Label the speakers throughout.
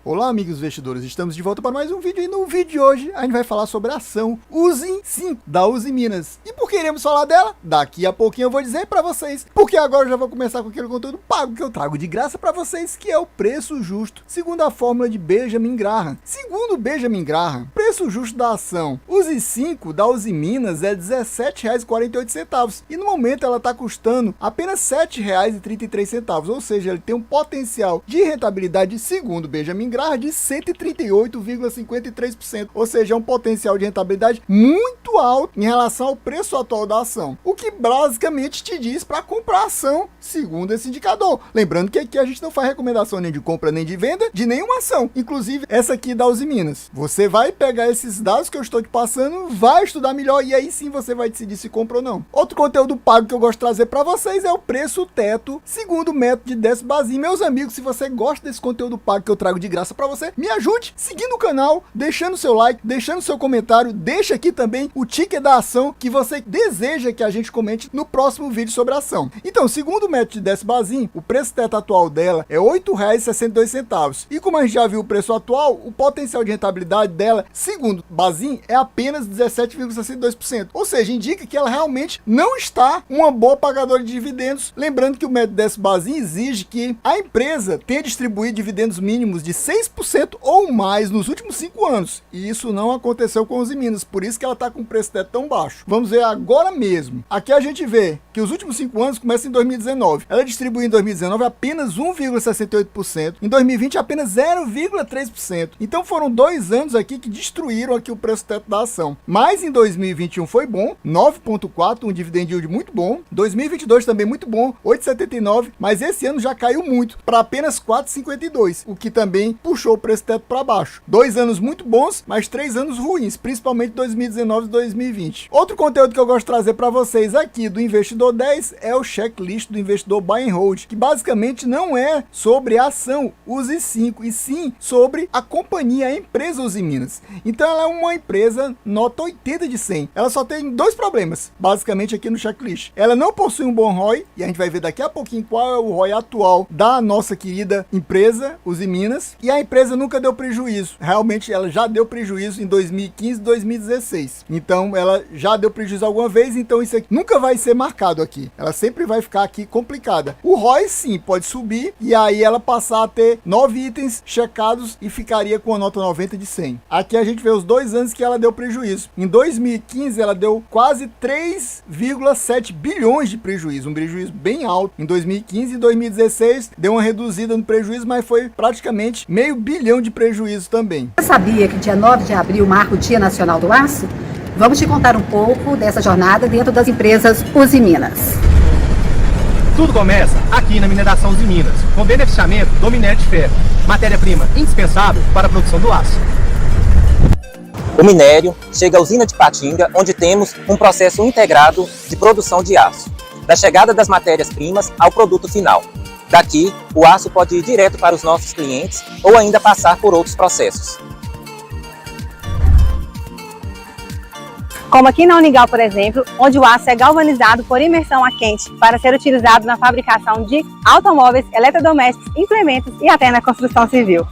Speaker 1: Olá amigos investidores, estamos de volta para mais um vídeo e no vídeo de hoje a gente vai falar sobre a ação USI5 da Usiminas. E por que iremos falar dela? Daqui a pouquinho eu vou dizer para vocês, porque agora eu já vou começar com aquele conteúdo pago que eu trago de graça para vocês, que é o preço justo, segundo a fórmula de Benjamin Graham. Segundo Benjamin Graham, o preço justo da ação USI5 da Usiminas é R$ 17,48 e no momento ela está custando apenas R$ 7,33, ou seja, ele tem um potencial de rentabilidade, segundo Benjamin Graham, de 138,53%, ou seja, é um potencial de rentabilidade muito alto em relação ao preço atual da ação, o que basicamente te diz para comprar ação, segundo esse indicador. Lembrando que aqui a gente não faz recomendação nem de compra nem de venda de nenhuma ação, inclusive essa aqui da Usiminas. Você vai pegar esses dados que eu estou te passando, vai estudar melhor e aí sim você vai decidir se compra ou não. Outro conteúdo pago que eu gosto de trazer para vocês é o preço teto, segundo o método de Décio Bazin. Meus amigos, se você gosta desse conteúdo pago que eu trago de graça para você, me ajude seguindo o canal, deixando seu like, deixando seu comentário, deixa aqui também o ticket da ação que você deseja que a gente comente no próximo vídeo sobre a ação. Então, segundo o método de Décio Bazin, o preço teto atual dela é R$ 8,62 e como a gente já viu o preço atual, o potencial de rentabilidade dela, segundo Bazin, é apenas 17,62%, ou seja, indica que ela realmente não está uma boa pagadora de dividendos, lembrando que o método Décio Bazin exige que a empresa tenha distribuído dividendos mínimos de 6% ou mais nos últimos 5 anos, e isso não aconteceu com os Usiminas, por isso que ela está com o preço teto tão baixo. Vamos ver agora mesmo. Aqui a gente vê que os últimos 5 anos começam em 2019. Ela distribuiu em 2019 apenas 1,68%, em 2020 apenas 0,3%. Então foram 2 anos aqui que destruíram aqui o preço teto da ação. Mas em 2021 foi bom, 9,4, um dividend yield muito bom. 2022 também muito bom, 8,79, mas esse ano já caiu muito para apenas 4,52, o que também puxou o preço teto para baixo. 2 anos muito bons, mas 3 anos ruins, principalmente 2019 e 2020. Outro conteúdo que eu gosto de trazer para vocês aqui do Investidor 10 é o checklist do investidor Buy and Hold, que basicamente não é sobre a ação USI5, e sim sobre a companhia, a empresa Usiminas. Então ela é uma empresa nota 80 de 100. Ela só tem 2 problemas, basicamente aqui no checklist. Ela não possui um bom ROI, e a gente vai ver daqui a pouquinho qual é o ROI atual da nossa querida empresa Usiminas, e a empresa nunca deu prejuízo. Realmente ela já deu prejuízo em 2015 e 2016. Então ela já deu prejuízo alguma vez, então isso aqui nunca vai ser marcado aqui. Ela sempre vai ficar aqui complicada. O ROI sim pode subir e aí ela passar a ter 9 itens checados e ficaria com a nota 90 de 100. Aqui a gente vê os 2 anos que ela deu prejuízo. Em 2015 ela deu quase 3,7 bilhões de prejuízo, um prejuízo bem alto. Em 2015 e 2016 deu uma reduzida no prejuízo, mas foi praticamente meio bilhão de prejuízo também.
Speaker 2: Você sabia que dia 9 de abril marca o Dia Nacional do Aço? Vamos te contar um pouco dessa jornada dentro das empresas Usiminas.
Speaker 3: Tudo começa aqui na mineração Usiminas, com beneficiamento do minério de ferro, matéria-prima indispensável para a produção do aço.
Speaker 4: O minério chega à usina de Patinga, onde temos um processo integrado de produção de aço, da chegada das matérias-primas ao produto final. Daqui, o aço pode ir direto para os nossos clientes ou ainda passar por outros processos.
Speaker 5: Como aqui na Unigal, por exemplo, onde o aço é galvanizado por imersão a quente para ser utilizado na fabricação de automóveis, eletrodomésticos, implementos e até na construção civil.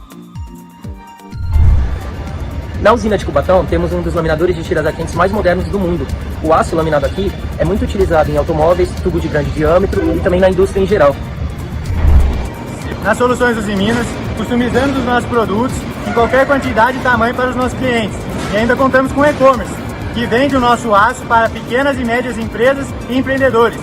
Speaker 6: Na usina de Cubatão, temos um dos laminadores de tiras a quentes mais modernos do mundo. O aço laminado aqui é muito utilizado em automóveis, tubo de grande diâmetro e também na indústria em geral.
Speaker 7: Nas soluções Usiminas, customizamos os nossos produtos em qualquer quantidade e tamanho para os nossos clientes. E ainda contamos com e-commerce, que vende o nosso aço para pequenas e médias empresas e empreendedores.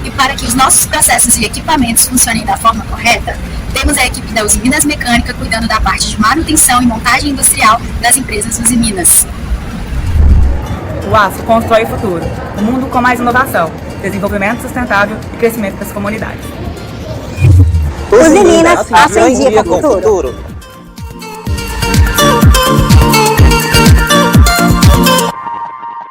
Speaker 8: E para que os nossos processos e equipamentos funcionem da forma correta, temos a equipe da Usiminas Mecânica cuidando da parte de manutenção e montagem industrial das empresas Usiminas.
Speaker 9: O aço constrói o futuro, um mundo com mais inovação, desenvolvimento sustentável e crescimento das comunidades.
Speaker 4: Usiminas, aço em dia com o futuro.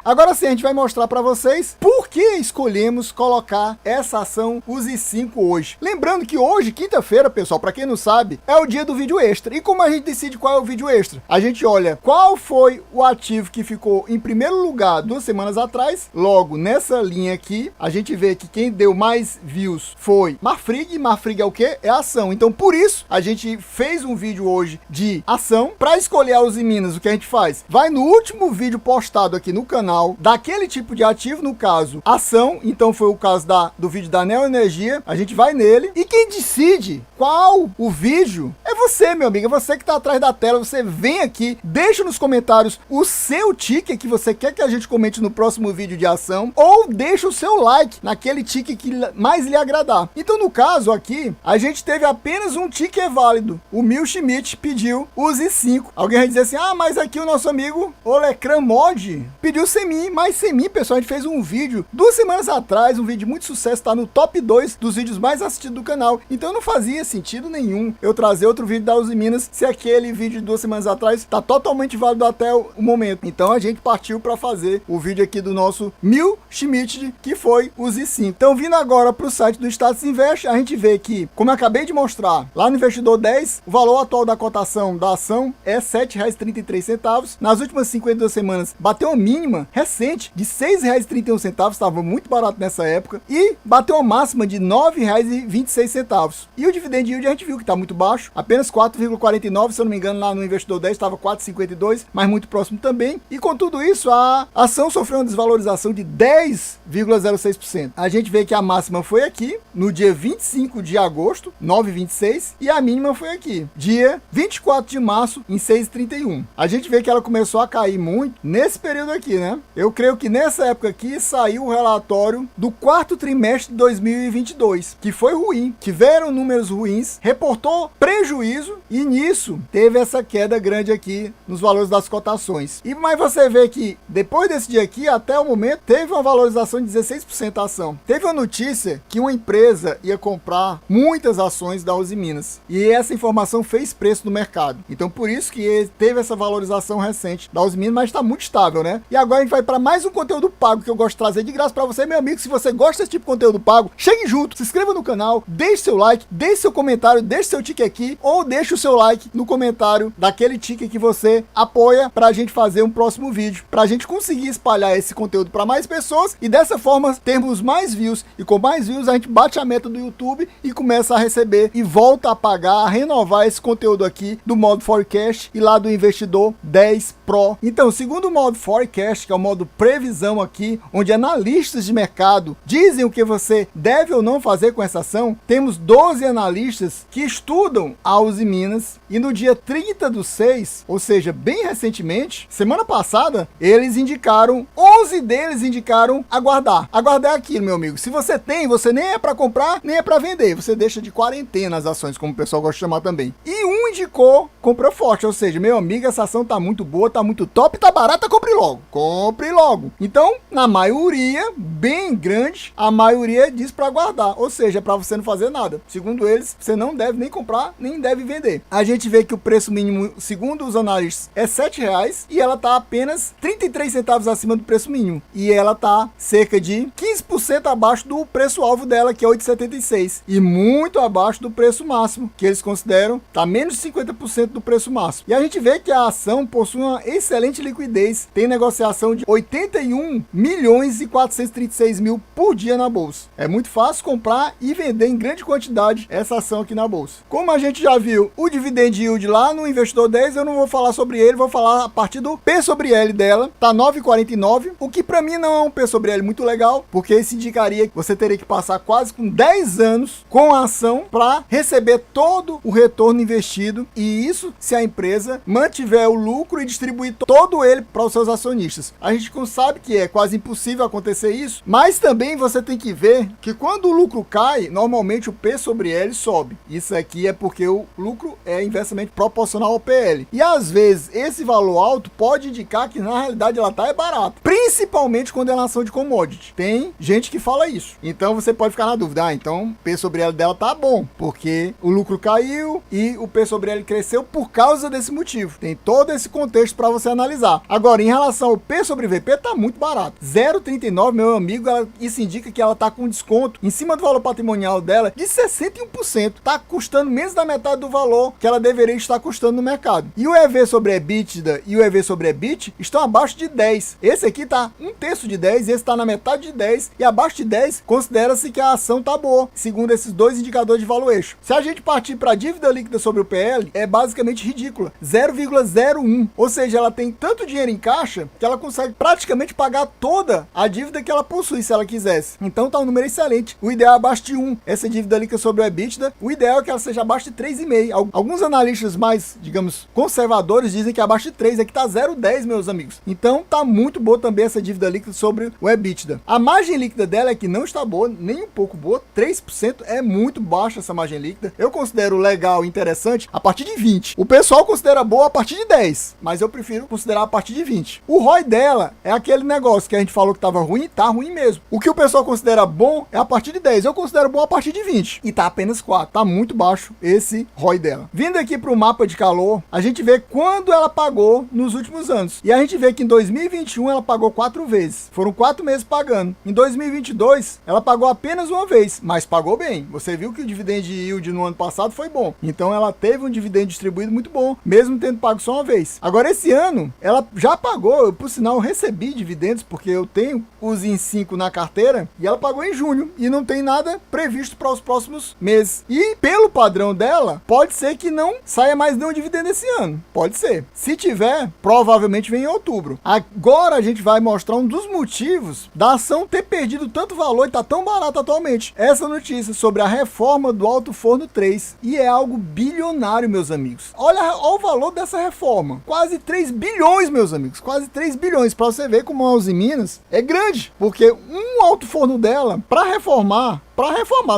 Speaker 1: Agora sim, a gente vai mostrar para vocês por que escolhemos colocar essa ação Use 5 hoje. Lembrando que hoje, quinta-feira, pessoal, para quem não sabe, é o dia do vídeo extra. E como a gente decide qual é o vídeo extra? A gente olha qual foi o ativo que ficou em primeiro lugar 2 semanas atrás. Logo, nessa linha aqui, a gente vê que quem deu mais views foi Marfrig. Marfrig é o quê? É ação. Então, por isso, a gente fez um vídeo hoje de ação. Para escolher a Uzi Minas, o que a gente faz? Vai no último vídeo postado aqui no canal daquele tipo de ativo, no caso, ação. Então, foi o caso do vídeo da Neoenergia. A gente vai nele. E quem decide qual o vídeo é você, meu amigo. É você que tá atrás da tela. Você vem aqui, deixa nos comentários o seu ticket que você quer que a gente comente no próximo vídeo de ação, ou deixa o seu like naquele ticket que mais lhe agradar. Então, no caso aqui, a gente teve apenas um ticket válido. O Mil Schmidt pediu Use 5. Alguém vai dizer assim, ah, mas aqui o nosso amigo Olecran Mod pediu Semi. Mas Semi, pessoal, a gente fez um vídeo 2 semanas atrás, um vídeo de muito sucesso, tá no top 2 dos vídeos mais assistidos do canal. Então não fazia sentido nenhum eu trazer outro vídeo da Uzi Minas se aquele vídeo de 2 semanas atrás tá totalmente válido até o momento. Então a gente partiu para fazer o vídeo aqui do nosso Mil Schmidt, que foi Use 5. Então, vindo agora para o site do Status Invest, a gente vê que, como eu acabei de mostrar, lá no Investidor 10, o valor atual da cotação da ação é R$ 7,33. Nas últimas 52 semanas, bateu uma mínima recente de R$ 6,31, estava muito barato nessa época, e bateu uma máxima de R$ 9,26. E o dividend yield a gente viu que está muito baixo, apenas 4,49, se eu não me engano, lá no Investidor 10 estava 4,52, mas muito próximo também. E com tudo isso, a ação sofreu uma desvalorização de 10,06%. A gente vê que a máxima foi aqui, no dia 25 de agosto, 9,26, e a mínima foi aqui, dia 24 de março, em 6,31. A gente vê que ela começou a cair muito nesse período aqui, né? Eu creio que nessa época aqui saiu o relatório do quarto trimestre de 2022, que foi ruim, tiveram números ruins, reportou prejuízo, e nisso teve essa queda grande aqui nos valores das cotações. Mas você vê que depois desse dia aqui, até o momento, teve uma valorização de 16% a ação. Teve uma notícia que uma empresa ia comprar muitas ações da Uzi Minas, e essa informação fez preço no mercado. Então, por isso que teve essa valorização recente da Uzi Minas, mas está muito estável, né? E agora a gente vai para mais um conteúdo pago que eu gosto de trazer de graça para você, meu amigo. Se você gosta desse tipo de conteúdo pago, chegue junto, se inscreva no canal, deixe seu like, deixe seu comentário, deixe seu ticket aqui, ou deixe o seu like no comentário daquele ticket que você apoia para a gente fazer um próximo vídeo, para a gente conseguir espalhar esse conteúdo para mais pessoas e dessa forma termos mais views, e com mais views a gente bate a meta do YouTube e começa a receber e volta a pagar, a renovar esse conteúdo aqui do modo Forecast e lá do Investidor 10 Pro. Então, segundo o modo Forecast, que é o modo previsão aqui, onde analistas de mercado dizem o que você deve ou não fazer com essa ação, temos 12 analistas que estudam a Uzi Minas, e no dia 30/6, ou seja, bem recentemente, semana passada, eles indicaram, 11 deles indicaram aguardar. Aguardar é aquilo, meu amigo. Se você tem, você nem é para comprar, nem é para vender. Você deixa de quarentena as ações, como o pessoal gosta de chamar também. E um indicou compra forte, ou seja, meu amigo, essa ação tá muito boa, tá muito top, tá barata, compre logo. Compre logo. Então, na maioria, bem grande, a maioria diz para aguardar, ou seja, para você não fazer nada. Segundo eles, você não deve nem comprar, nem deve vender. A gente vê que o preço mínimo, segundo os analistas, é R$ 7,00 e ela tá apenas 33 centavos acima do preço mínimo. E ela tá cerca de 15% abaixo do preço-alvo dela, que é 8,76. E muito abaixo do preço máximo, que eles consideram tá menos de 50% do preço máximo. E a gente vê que a ação possui uma excelente liquidez. Tem negociação de 81.436.000 por dia na bolsa. É muito fácil comprar e vender em grande quantidade essa ação aqui na bolsa. Como a gente já viu o dividend yield lá no Investidor 10, eu não vou falar sobre ele, vou falar a partir do P sobre L dela. Tá 9,49, o que para mim não é um P sobre L muito legal, porque isso indicaria que você teria que passar quase com 10 anos com a ação para receber todo o retorno investido, e isso se a empresa mantiver o lucro e distribuir todo ele para os seus acionistas. A gente sabe que é quase impossível acontecer isso, mas também você tem que ver que quando o lucro cai, normalmente o P sobre L sobe. Isso aqui é porque o lucro é inversamente proporcional ao PL. E às vezes esse valor alto pode indicar que na realidade ela tá barata, principalmente quando é ação de commodity. Tem gente que fala isso. Então você pode ficar na dúvida, então P sobre L dela tá bom, porque o lucro caiu e o P sobre L cresceu por causa desse motivo. Tem todo esse contexto para você analisar. Agora, em relação ao P sobre VP, tá muito barato. 0,39, meu amigo, isso indica que ela tá com desconto em cima do valor patrimonial dela de 61%. Tá custando menos da metade do valor que ela deveria estar custando no mercado. E o EV sobre EBITDA e o EV sobre EBIT estão abaixo de 10. Esse aqui tá 1/3 de 10, esse tá na metade de 10, e abaixo de 10 considera-se que a ação tá boa, segundo esses dois indicadores de valuation. Se a gente partir para a dívida líquida sobre o PL, é basicamente ridícula, 0,01, ou seja, ela tem tanto dinheiro em caixa que ela consegue praticamente pagar toda a dívida que ela possui, se ela quisesse. Então tá um número excelente. O ideal é abaixo de 1, essa dívida líquida sobre o EBITDA, o ideal é que ela seja abaixo de 3,5. Alguns analistas mais, digamos, conservadores dizem que abaixo de 3, aqui tá 0,10, meus amigos. Então tá muito boa também essa dívida líquida sobre o EBITDA. A margem líquida dela é que não está boa, nem um pouco boa, 3% é muito baixa essa margem líquida. Eu considero legal e interessante a partir de 20. O pessoal considera boa a partir de 10, mas eu prefiro considerar a partir de 20. O ROI dela é aquele negócio que a gente falou que estava ruim, tá ruim mesmo. O que o pessoal considera bom é a partir de 10, eu considero bom a partir de 20. E tá apenas 4, tá muito baixo esse ROI dela. Vindo aqui para o mapa de calor, a gente vê quando ela pagou nos últimos anos. E a gente vê que em 2021 ela pagou 4 vezes. Foram 4 meses pagando. Em 2022, ela pagou apenas uma vez, mas pagou bem. Você viu que o dividend yield no ano passado foi bom. Então ela teve um dividendo distribuído muito bom, mesmo tendo pago só uma vez. Agora esse ano, ela já pagou, eu por sinal recebi dividendos, porque eu tenho os IN 5 na carteira, e ela pagou em junho, e não tem nada previsto para os próximos meses. E pelo padrão dela, pode ser que não saia mais nenhum dividendo esse ano. Pode ser. Se tiver, provavelmente vem em outubro. Agora a gente vai mostrar um dos motivos da ação ter perdido tanto valor e tá tão barata atualmente. Essa notícia sobre a reforma do Alto Forno 3, e é algo bilionário, meus amigos. Olha o valor dessa reforma, quase 3 bilhões, meus amigos, quase 3 bilhões, para você ver como a Uzi Minas é grande, porque um alto forno dela, para reformar,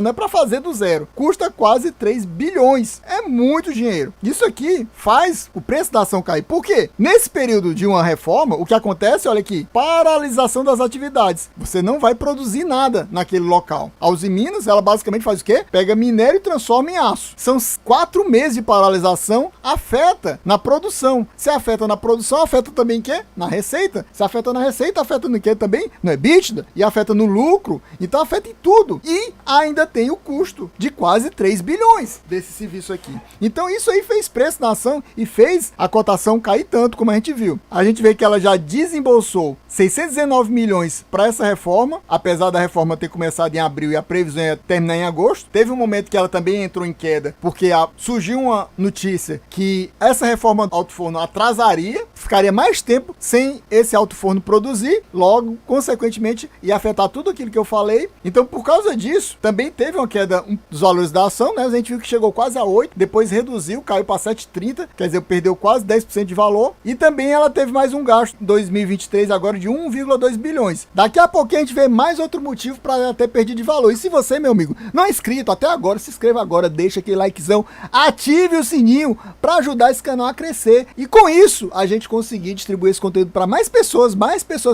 Speaker 1: não é para fazer do zero, custa quase 3 bilhões, é muito dinheiro. Isso aqui faz o preço da ação cair. Por quê? Nesse período de uma reforma, o que acontece, olha aqui, paralisação das atividades. Você não vai produzir nada naquele local. A Uzi Minas, ela basicamente faz o quê? Pega minério e transforma em aço. São 4 meses de paralisação, afeta na produção. Se afeta na produção, afeta também o quê? Na receita. Se afeta na receita, afeta no quê também? No EBITDA, e afeta no lucro, então afeta em tudo. E ainda tem o custo de quase 3 bilhões desse serviço aqui. Então isso aí fez preço na ação e fez a cotação cair tanto, como a gente viu. A gente vê que ela já desembolsou 619 milhões para essa reforma, apesar da reforma ter começado em abril e a previsão é terminar em agosto. Teve um momento que ela também entrou em queda, porque surgiu uma notícia que essa reforma do alto forno atrasaria, ficaria mais tempo sem esse alto forno produzir, logo, consequentemente, ia afetar tudo aquilo que eu falei. Então, por causa disso, também teve uma queda dos valores da ação, né? A gente viu que chegou quase a 8, depois reduziu, caiu para 7,30, quer dizer, perdeu quase 10% de valor. E também ela teve mais um gasto em 2023 agora de 1,2 bilhões. Daqui a pouquinho a gente vê mais outro motivo para ela ter perdido de valor. E se você, meu amigo, não é inscrito até agora, se inscreva agora, deixa aquele likezão, ative o sininho para ajudar esse canal a crescer. E com isso, a gente conseguir distribuir esse conteúdo para mais pessoas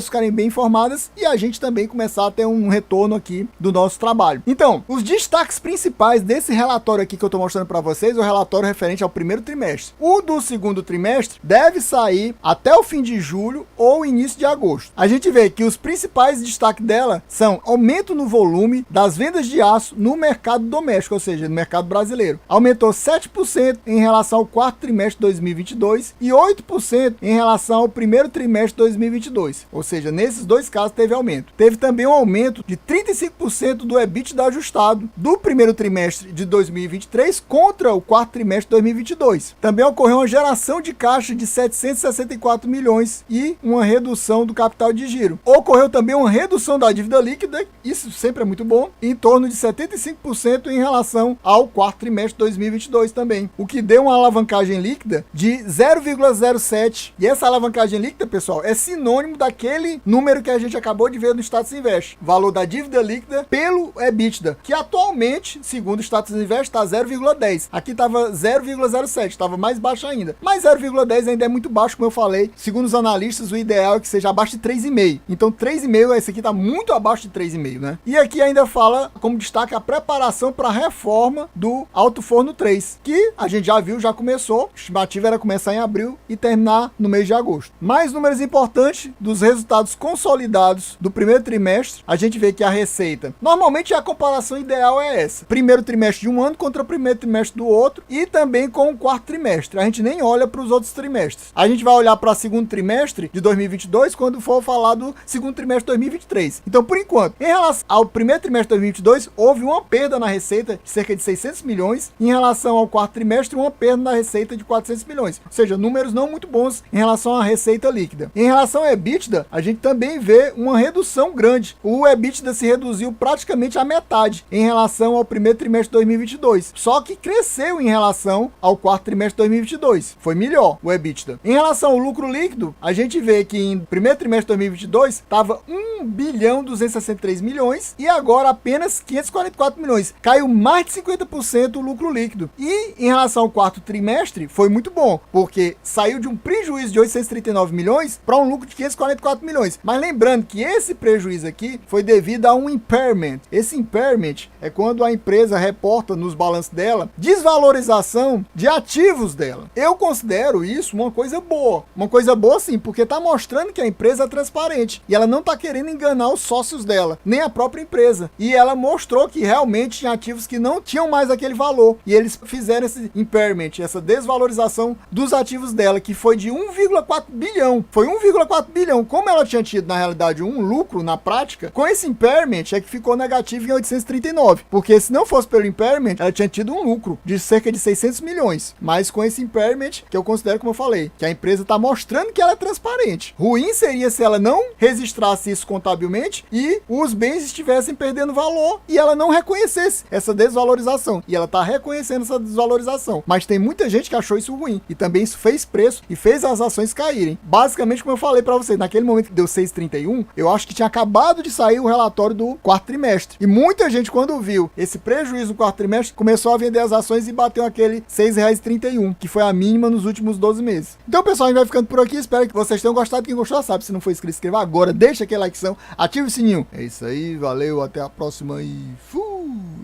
Speaker 1: ficarem bem informadas e a gente também começar a ter um retorno aqui do nosso trabalho. Então, os destaques principais desse relatório aqui que eu estou mostrando para vocês, o relatório referente ao primeiro trimestre. O do segundo trimestre deve sair até o fim de julho ou início de agosto. A gente vê que os principais destaques dela são aumento no volume das vendas de aço no mercado doméstico, ou seja, no mercado brasileiro. Aumentou 7% em relação ao quarto trimestre de 2022 e 8% em relação ao primeiro trimestre de 2022. Ou seja, nesses dois casos teve aumento. Teve também um aumento de 35% do EBITDA ajustado do primeiro trimestre de 2023 contra o quarto trimestre de 2022. Também ocorreu uma geração de caixa de 764 milhões e uma redução do capital de giro. Ocorreu também uma redução da dívida líquida, isso sempre é muito bom, em torno de 75% em relação ao quarto trimestre de 2022 também, o que deu uma alavancagem líquida de 0,07. E essa alavancagem líquida, pessoal, é sinônimo daquele número que a gente acabou de ver no Status Invest, valor da dívida líquida pelo EBITDA, que atualmente, segundo o Status Invest, está 0,10. Aqui está estava 0,07, estava mais baixo ainda. Mas 0,10 ainda é muito baixo, como eu falei. Segundo os analistas, o ideal é que seja abaixo de 3,5. Então 3,5, esse aqui está muito abaixo de 3,5, né? E aqui ainda fala, como destaque, a preparação para a reforma do Alto Forno 3, que a gente já viu, já começou. A estimativa era começar em abril e terminar no mês de agosto. Mais números importantes dos resultados consolidados do primeiro trimestre, a gente vê que a receita, normalmente a comparação ideal é essa. Primeiro trimestre de um ano contra o primeiro trimestre do outro e também com o quarto trimestre. A gente nem olha para os outros trimestres. A gente vai olhar para o segundo trimestre de 2022 quando for falar do segundo trimestre de 2023. Então, por enquanto, em relação ao primeiro trimestre de 2022, houve uma perda na receita de cerca de 600 milhões. Em relação ao quarto trimestre, uma perda na receita de 400 milhões. Ou seja, números não muito bons em relação à receita líquida. Em relação ao EBITDA, a gente também vê uma redução grande. O EBITDA se reduziu praticamente à metade em relação ao primeiro trimestre de 2022. Só que cresceu em relação ao quarto trimestre de 2022. Foi melhor o EBITDA. Em relação ao lucro líquido, a gente vê que em primeiro trimestre de 2022 estava 1 bilhão 263 milhões e agora apenas 544 milhões. Caiu mais de 50% o lucro líquido. E em relação ao quarto trimestre, foi muito bom, porque saiu de um prejuízo de 839 milhões para um lucro de 544 milhões. Mas lembrando que esse prejuízo aqui foi devido a um impairment. Esse impairment é quando a empresa reporta nos balanços dela desvalorização de ativos dela. Eu considero isso uma coisa boa. Uma coisa boa sim, porque está mostrando que a empresa é transparente e ela não está querendo enganar os sócios dela, nem a própria empresa. E ela mostrou que realmente tinha ativos que não tinham mais aquele valor. E eles fizeram esse impairment, essa desvalorização dos ativos dela, que foi de 1,4 bilhão. Foi 1,4 bilhão. Como ela tinha tido, na realidade, um lucro na prática, com esse impairment é que ficou negativo em 839. Porque se não fosse pelo impairment, ela tinha tido um lucro de cerca de 600 milhões. Mas com esse impairment, que eu considero, como eu falei, que a empresa está mostrando que ela é transparente. Ruim seria se ela não registrasse isso contabilmente e os bens estivessem perdendo valor e ela não reconhecesse essa desvalorização. E ela está reconhecendo essa desvalorização. Mas tem muita gente que achou isso ruim. E também isso fez preço e fez as ações caírem. Basicamente, como eu falei para vocês, naquele momento que deu 6,31, eu acho que tinha acabado de sair o relatório do quarto trimestre. E muita gente, quando viu esse prejuízo no quarto trimestre, começou a vender as ações e bateu aquele R$ 6,31, que foi a mínima nos últimos 12 meses. Então, pessoal, a gente vai ficando por aqui. Espero que vocês tenham gostado. Quem gostou, sabe. Se não for inscrito, inscreva agora. Deixa aquele likezão. Ative o sininho. É isso aí. Valeu. Até a próxima e fui!